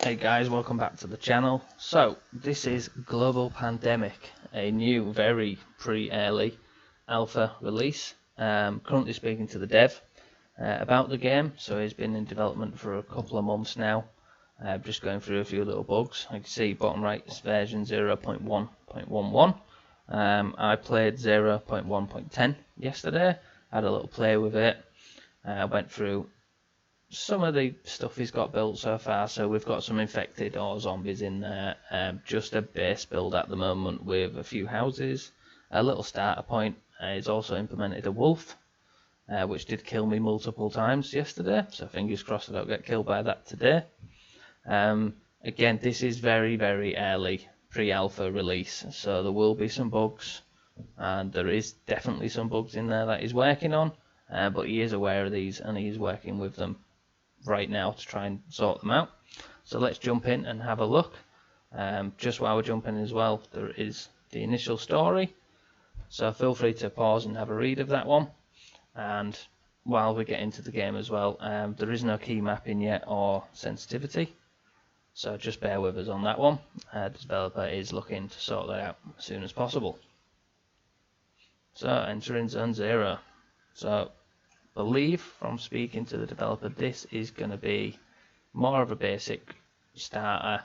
Hey guys, welcome back to the channel. So, this is Global Pandemic, a new, very pre-early alpha release. Currently speaking to the dev about the game, so he's been in development for a couple of months now. Just going through a few little bugs. You can see bottom right is version 0.1.11. I played 0.1.10 yesterday, had a little play with it, went through some of the stuff he's got built so far. So we've got some infected or zombies in there, just a base build at the moment with a few houses, a little starter point. He's also implemented a wolf, which did kill me multiple times yesterday, so fingers crossed I don't get killed by that today. Again, this is very early pre-alpha release, so there will be some bugs, and there is definitely some bugs in there that he's working on, but he is aware of these and he's working with them right now to try and sort them out. So let's jump in and have a look. Just while we're jumping as well, there is the initial story, so feel free to pause and have a read of that one. And while we get into the game as well, there is no key mapping yet or sensitivity, so just bear with us on that one. The developer is looking to sort that out as soon as possible. So entering zone 0. So believe from speaking to the developer this is going to be more of a basic starter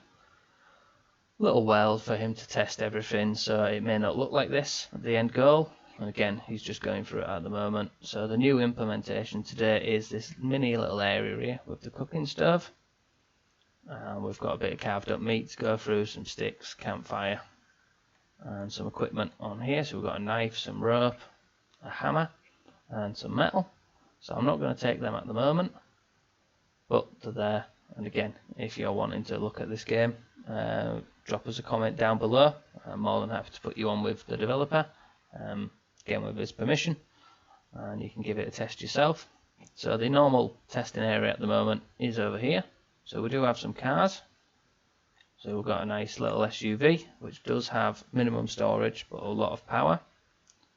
little world for him to test everything, so it may not look like this at the end goal, and again he's just going through it at the moment. So the new implementation today is this mini little area here with the cooking stove. We've got a bit of carved up meat to go through, some sticks, campfire and some equipment on here. So we've got a knife, some rope, a hammer and some metal. So I'm not going to take them at the moment, but they're there. And again, if you're wanting to look at this game, drop us a comment down below. I'm more than happy to put you on with the developer, again with his permission, and you can give it a test yourself. So the normal testing area at the moment is over here. So we do have some cars. So we've got a nice little SUV, which does have minimum storage but a lot of power.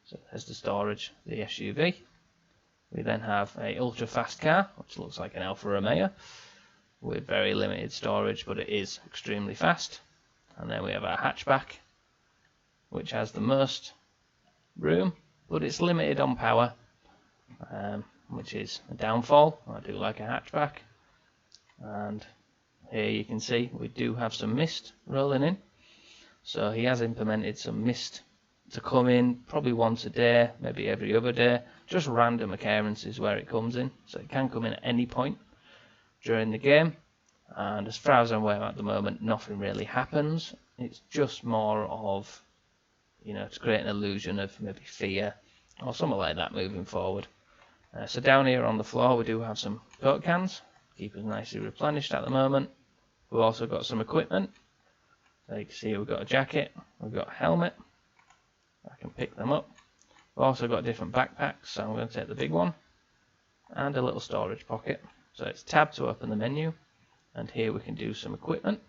So there's the storage, the SUV. We then have a ultra fast car, which looks like an Alfa Romeo, with very limited storage, but it is extremely fast. And then we have our hatchback, which has the most room, but it's limited on power, which is a downfall. I do like a hatchback. And here you can see we do have some mist rolling in. So he has implemented some mist to come in probably once a day, maybe every other day, just random occurrences where it comes in, so it can come in at any point during the game. And as far as I'm aware at the moment, nothing really happens. It's just more of, to create an illusion of maybe fear or something like that moving forward. So down here on the floor we do have some Coke cans, keep us nicely replenished at the moment. We've also got some equipment. So you can see we've got a jacket, we've got a helmet. I can pick them up. We've also got different backpacks, so I'm going to take the big one, and a little storage pocket. So it's tab to open the menu, and here we can do some equipment.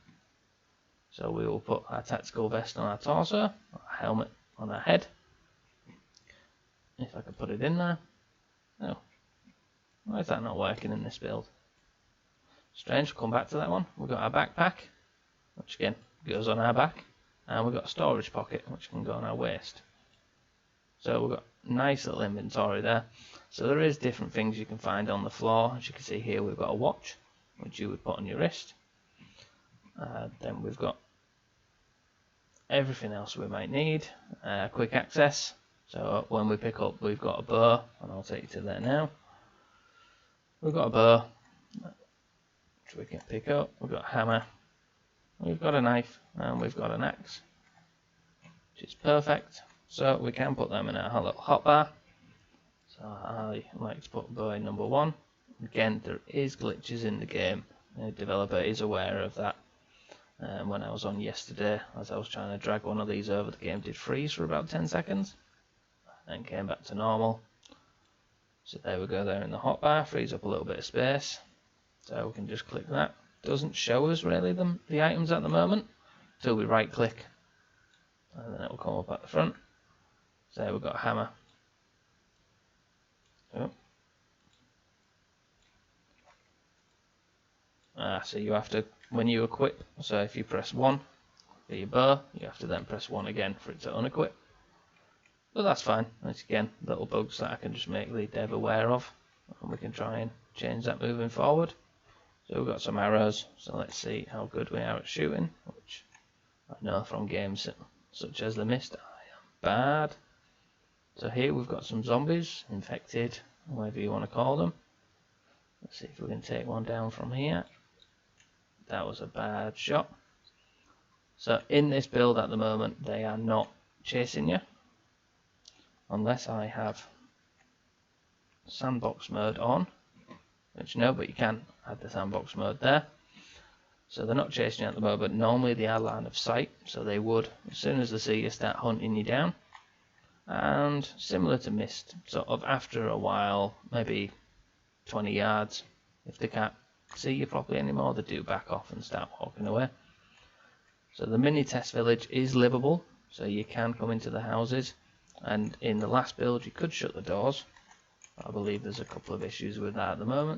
So we will put our tactical vest on our torso, our helmet on our head. If I could put it in there. Oh, why is that not working in this build? Strange, we'll come back to that one. We've got our backpack, which again goes on our back. And we've got a storage pocket which can go on our waist. So we've got a nice little inventory there. So there is different things you can find on the floor. As you can see here, we've got a watch which you would put on your wrist. Then we've got everything else we might need. Quick access. So when we pick up, we've got a bow, and I'll take you to there now. We've got a bow which we can pick up. We've got a hammer. We've got a knife and we've got an axe, which is perfect. So we can put them in our little hotbar. So I like to put bow in number 1. Again, there is glitches in the game. The developer is aware of that. When I was on yesterday, as I was trying to drag one of these over, the game did freeze for about 10 seconds, then came back to normal. So there we go, there in the hotbar, frees up a little bit of space. So we can just click that. Doesn't show us really the items at the moment until we right click, and then it will come up at the front. So we've got a hammer. Oh. So you have to, when you equip, so if you press 1 for your bow, you have to then press 1 again for it to unequip. But that's fine. That's again little bugs that I can just make the dev aware of, and we can try and change that moving forward. So we've got some arrows, so let's see how good we are at shooting, which I know from games such as The Mist I am bad. So here we've got some zombies, infected, whatever you want to call them. Let's see if we can take one down from here. That was a bad shot. So in this build at the moment, they are not chasing you, unless I have sandbox mode on, which no, but you can add the sandbox mode there. So they're not chasing you at the moment. Normally they are line of sight, so they would, as soon as they see you, start hunting you down. And similar to Mist, sort of after a while, maybe 20 yards, if they can't see you properly anymore, they do back off and start walking away. So the mini test village is livable, so you can come into the houses, and in the last build you could shut the doors. I believe there's a couple of issues with that at the moment.